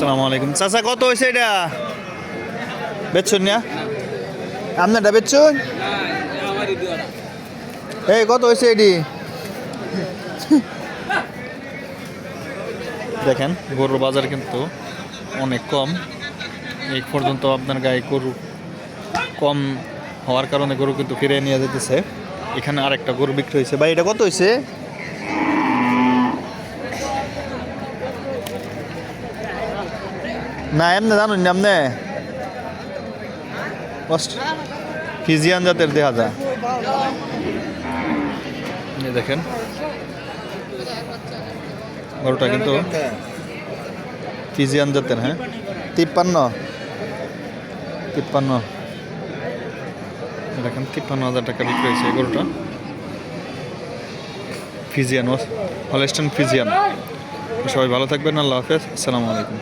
আসসালামু আলাইকুম চাচা, কত হয়েছে এটা? বেচছুন না? আপনারটা বেচছুন? এই কত হয়েছে এটি? দেখেন গরুর বাজার কিন্তু অনেক কম। এই পর্যন্ত আপনার গায়ে গরু কম হওয়ার কারণে গরু কিন্তু ফিরে নিয়ে যেতেছে। এখানে আরেকটা গরু বিক্রি হয়েছে। ভাই এটা কত হয়েছে? না এমনি জানুন না এমনি ফিজিয়ান জাতের দেখা যায়। দেখেন গরুটা কিন্তু ফিজিয়ান জাতের। হ্যাঁ, 53 দেখেন 53,000 টাকা বিক্রি হয়েছে এই গরুটা। Friesian Holstein Friesian. সবাই ভালো থাকবেন। আল্লাহ হাফেজ। আসসালামু আলাইকুম।